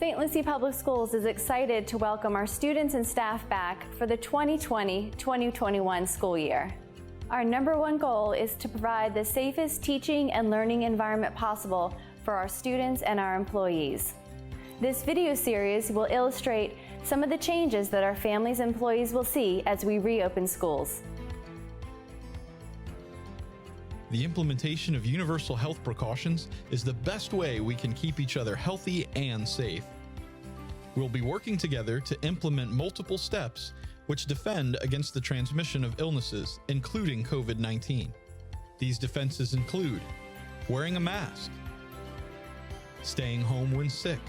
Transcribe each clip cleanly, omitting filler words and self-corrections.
St. Lucie Public Schools is excited to welcome our students and staff back for the 2020-2021 school year. Our number one goal is to provide the safest teaching and learning environment possible for our students and our employees. This video series will illustrate some of the changes that our families and employees will see as we reopen schools. The implementation of universal health precautions is the best way we can keep each other healthy and safe. We'll be working together to implement multiple steps which defend against the transmission of illnesses, including COVID-19. These defenses include wearing a mask, staying home when sick,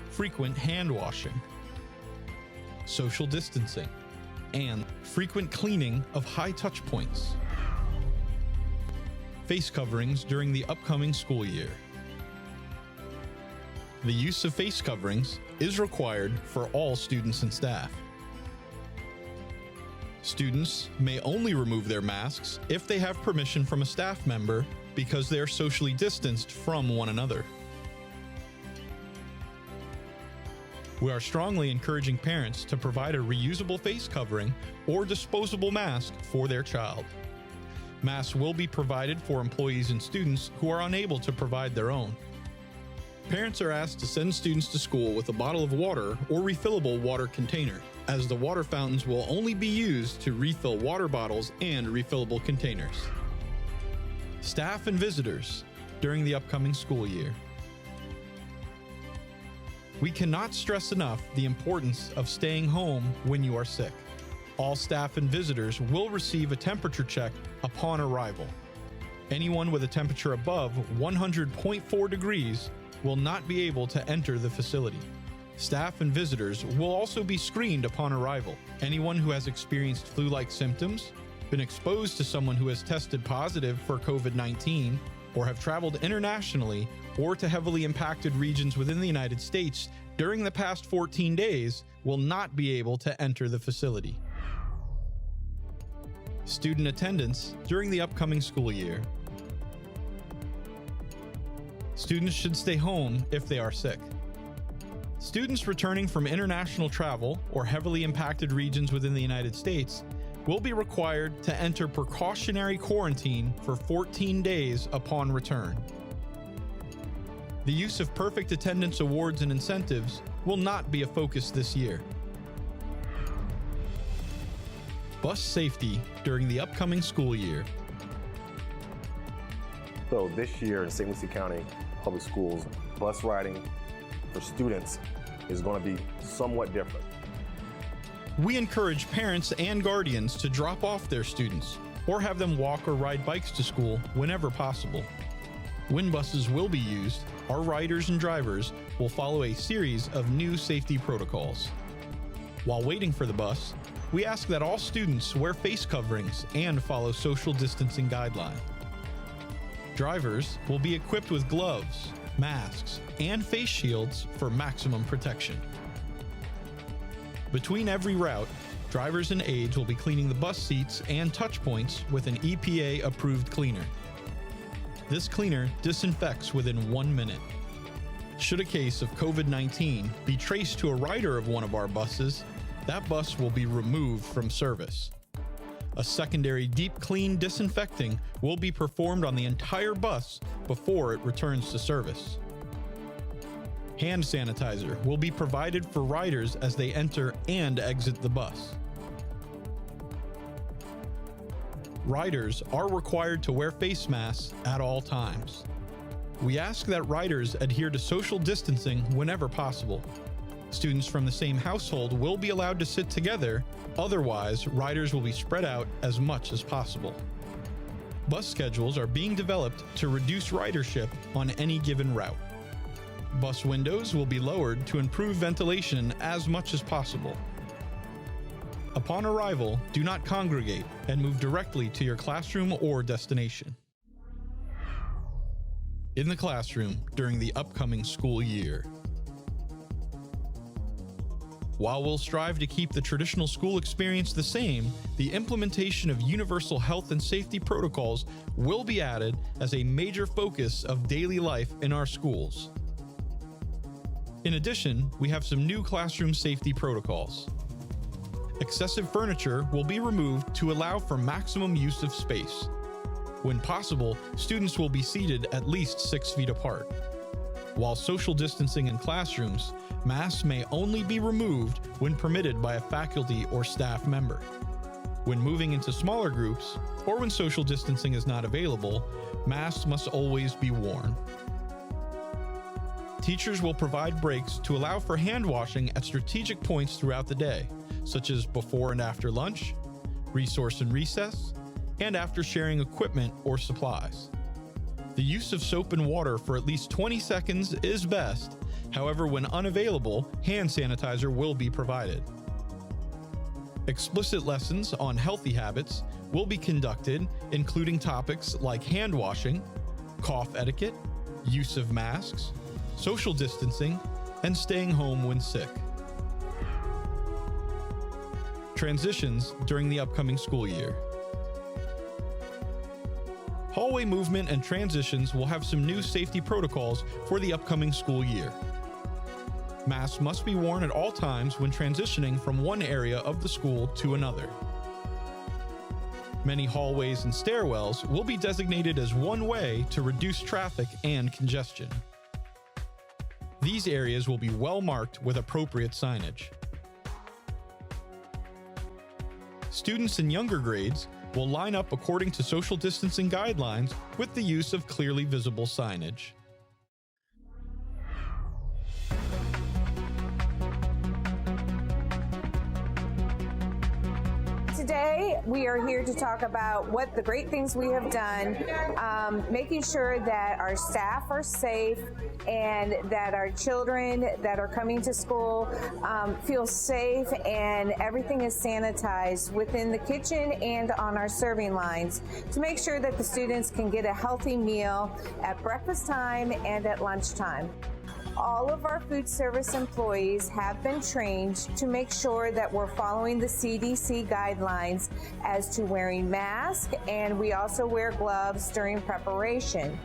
frequent hand washing, social distancing, and frequent cleaning of high touch points. Face coverings during the upcoming school year. The use of face coverings is required for all students and staff. Students may only remove their masks if they have permission from a staff member because they are socially distanced from one another. We are strongly encouraging parents to provide a reusable face covering or disposable mask for their child. Masks will be provided for employees and students who are unable to provide their own. Parents are asked to send students to school with a bottle of water or refillable water container, as the water fountains will only be used to refill water bottles and refillable containers. Staff and visitors during the upcoming school year. We cannot stress enough the importance of staying home when you are sick. All staff and visitors will receive a temperature check upon arrival. Anyone with a temperature above 100.4 degrees will not be able to enter the facility. Staff and visitors will also be screened upon arrival. Anyone who has experienced flu-like symptoms, been exposed to someone who has tested positive for COVID-19, or have traveled internationally or to heavily impacted regions within the United States during the past 14 days will not be able to enter the facility. Student attendance during the upcoming school year. Students should stay home if they are sick. Students returning from international travel or heavily impacted regions within the United States will be required to enter precautionary quarantine for 14 days upon return. The use of perfect attendance awards and incentives will not be a focus this year. Bus safety during the upcoming school year. So this year in St. Lucie County Public Schools, bus riding for students is going to be somewhat different. We encourage parents and guardians to drop off their students or have them walk or ride bikes to school whenever possible. When buses will be used, our riders and drivers will follow a series of new safety protocols. While waiting for the bus, we ask that all students wear face coverings and follow social distancing guidelines. Drivers will be equipped with gloves, masks, and face shields for maximum protection. Between every route, drivers and aides will be cleaning the bus seats and touch points with an EPA-approved cleaner. This cleaner disinfects within 1 minute. Should a case of COVID-19 be traced to a rider of one of our buses, that bus will be removed from service. A secondary deep clean disinfecting will be performed on the entire bus before it returns to service. Hand sanitizer will be provided for riders as they enter and exit the bus. Riders are required to wear face masks at all times. We ask that riders adhere to social distancing whenever possible. Students from the same household will be allowed to sit together, otherwise riders will be spread out as much as possible. Bus schedules are being developed to reduce ridership on any given route. Bus windows will be lowered to improve ventilation as much as possible. Upon arrival, do not congregate and move directly to your classroom or destination. In the classroom during the upcoming school year. While we'll strive to keep the traditional school experience the same, the implementation of universal health and safety protocols will be added as a major focus of daily life in our schools. In addition, we have some new classroom safety protocols. Excessive furniture will be removed to allow for maximum use of space. When possible, students will be seated at least 6 feet apart. While social distancing in classrooms, masks may only be removed when permitted by a faculty or staff member. When moving into smaller groups, or when social distancing is not available, masks must always be worn. Teachers will provide breaks to allow for hand washing at strategic points throughout the day, such as before and after lunch, resource and recess, and after sharing equipment or supplies. The use of soap and water for at least 20 seconds is best. However, when unavailable, hand sanitizer will be provided. Explicit lessons on healthy habits will be conducted, including topics like hand washing, cough etiquette, use of masks, social distancing, and staying home when sick. Transitions during the upcoming school year. Hallway movement and transitions will have some new safety protocols for the upcoming school year. Masks must be worn at all times when transitioning from one area of the school to another. Many hallways and stairwells will be designated as one way to reduce traffic and congestion. These areas will be well marked with appropriate signage. Students in younger grades will line up according to social distancing guidelines with the use of clearly visible signage. Today, we are here to talk about what the great things we have done, making sure that our staff are safe and that our children that are coming to school feel safe and everything is sanitized within the kitchen and on our serving lines to make sure that the students can get a healthy meal at breakfast time and at lunchtime. All of our food service employees have been trained to make sure that we're following the CDC guidelines as to wearing masks, and we also wear gloves during preparation.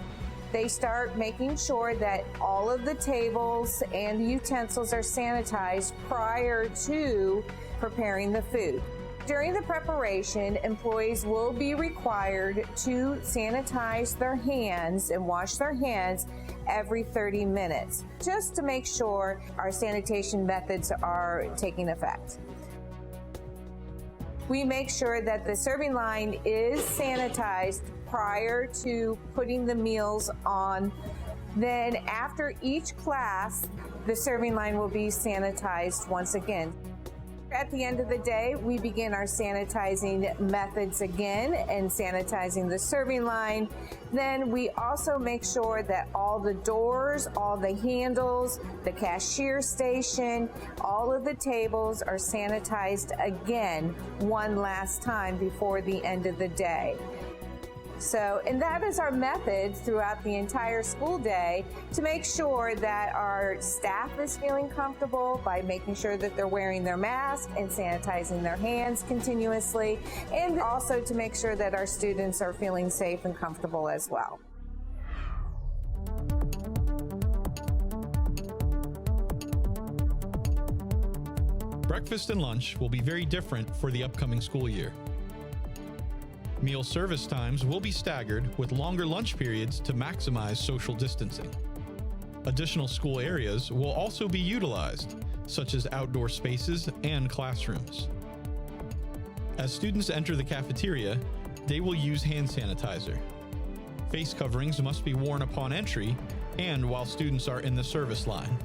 They start making sure that all of the tables and the utensils are sanitized prior to preparing the food. During the preparation, employees will be required to sanitize their hands and wash their hands every 30 minutes, just to make sure our sanitation methods are taking effect. We make sure that the serving line is sanitized prior to putting the meals on. Then after each class, the serving line will be sanitized once again. At the end of the day, we begin our sanitizing methods again and sanitizing the serving line. Then we also make sure that all the doors, all the handles, the cashier station, all of the tables are sanitized again one last time before the end of the day. And that is our method throughout the entire school day to make sure that our staff is feeling comfortable by making sure that they're wearing their mask and sanitizing their hands continuously, and also to make sure that our students are feeling safe and comfortable as well. Breakfast and lunch will be very different for the upcoming school year. Meal service times will be staggered with longer lunch periods to maximize social distancing. Additional school areas will also be utilized, such as outdoor spaces and classrooms. As students enter the cafeteria, they will use hand sanitizer. Face coverings must be worn upon entry and while students are in the service line.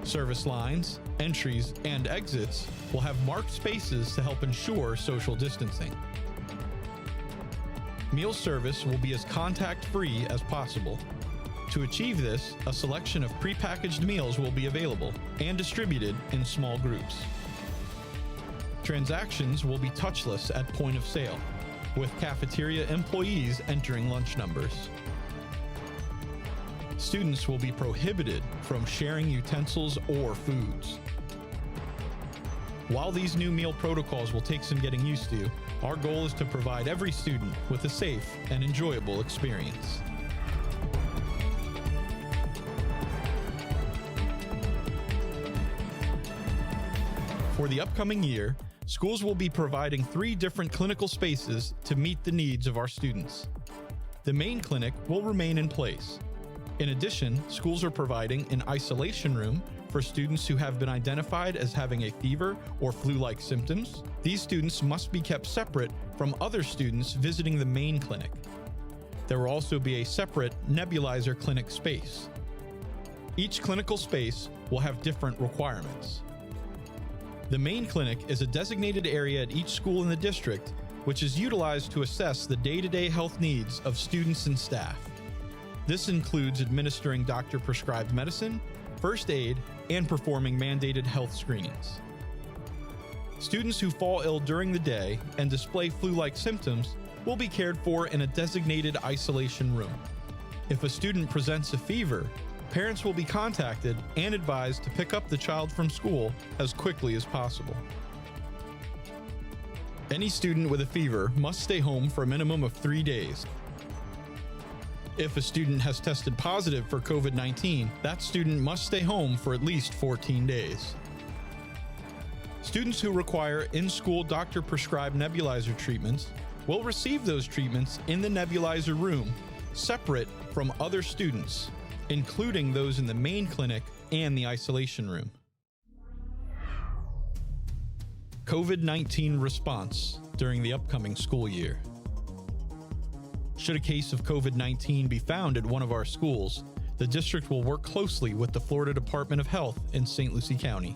Service lines, entries, and exits will have marked spaces to help ensure social distancing. Meal service will be as contact-free as possible. To achieve this, a selection of prepackaged meals will be available and distributed in small groups. Transactions will be touchless at point of sale, with cafeteria employees entering lunch numbers. Students will be prohibited from sharing utensils or foods. While these new meal protocols will take some getting used to, our goal is to provide every student with a safe and enjoyable experience. For the upcoming year, schools will be providing 3 different clinical spaces to meet the needs of our students. The main clinic will remain in place. In addition, schools are providing an isolation room for students who have been identified as having a fever or flu-like symptoms. These students must be kept separate from other students visiting the main clinic. There will also be a separate nebulizer clinic space. Each clinical space will have different requirements. The main clinic is a designated area at each school in the district, which is utilized to assess the day-to-day health needs of students and staff. This includes administering doctor-prescribed medicine, first aid, and performing mandated health screenings. Students who fall ill during the day and display flu-like symptoms will be cared for in a designated isolation room. If a student presents a fever, parents will be contacted and advised to pick up the child from school as quickly as possible. Any student with a fever must stay home for a minimum of 3 days. If a student has tested positive for COVID-19, that student must stay home for at least 14 days. Students who require in-school doctor-prescribed nebulizer treatments will receive those treatments in the nebulizer room, separate from other students, including those in the main clinic and the isolation room. COVID-19 response during the upcoming school year. Should a case of COVID-19 be found at one of our schools, the district will work closely with the Florida Department of Health in St. Lucie County.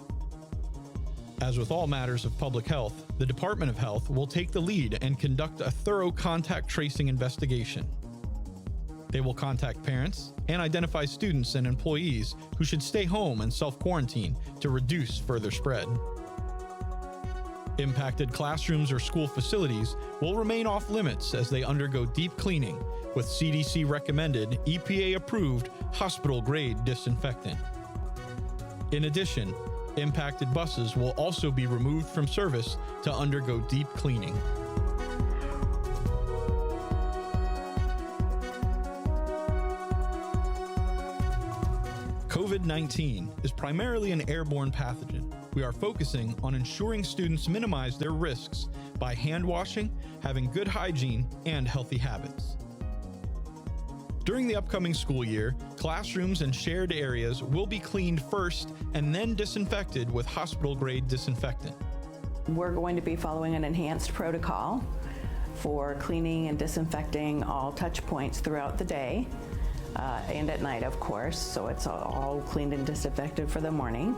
As with all matters of public health, the Department of Health will take the lead and conduct a thorough contact tracing investigation. They will contact parents and identify students and employees who should stay home and self-quarantine to reduce further spread. Impacted classrooms or school facilities will remain off limits as they undergo deep cleaning with CDC-recommended, EPA-approved, hospital-grade disinfectant. In addition, impacted buses will also be removed from service to undergo deep cleaning. COVID-19 is primarily an airborne pathogen. We are focusing on ensuring students minimize their risks by hand washing, having good hygiene, and healthy habits. During the upcoming school year, classrooms and shared areas will be cleaned first and then disinfected with hospital-grade disinfectant. We're going to be following an enhanced protocol for cleaning and disinfecting all touch points throughout the day and at night, of course, so it's all cleaned and disinfected for the morning.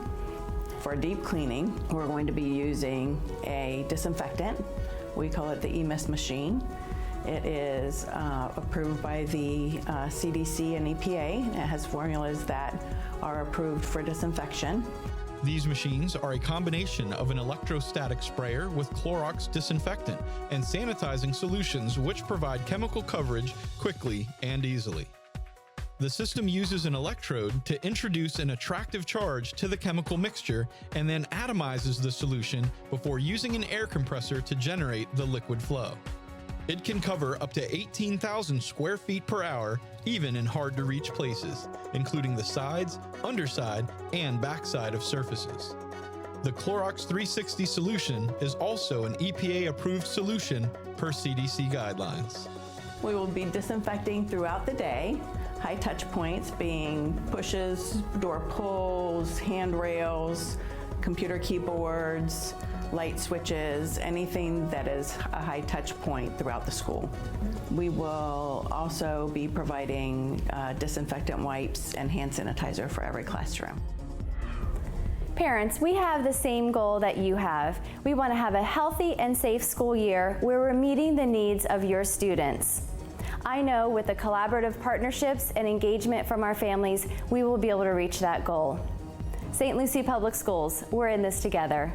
For deep cleaning, we're going to be using a disinfectant. We call it the EMS machine. It is approved by the CDC and EPA. It has formulas that are approved for disinfection. These machines are a combination of an electrostatic sprayer with Clorox disinfectant and sanitizing solutions which provide chemical coverage quickly and easily. The system uses an electrode to introduce an attractive charge to the chemical mixture and then atomizes the solution before using an air compressor to generate the liquid flow. It can cover up to 18,000 square feet per hour, even in hard-to-reach places, including the sides, underside, and backside of surfaces. The Clorox 360 solution is also an EPA-approved solution per CDC guidelines. We will be disinfecting throughout the day. High touch points being pushes, door pulls, handrails, computer keyboards, light switches, anything that is a high touch point throughout the school. We will also be providing disinfectant wipes and hand sanitizer for every classroom. Parents, we have the same goal that you have. We want to have a healthy and safe school year where we're meeting the needs of your students. I know with the collaborative partnerships and engagement from our families, we will be able to reach that goal. St. Lucie Public Schools, we're in this together.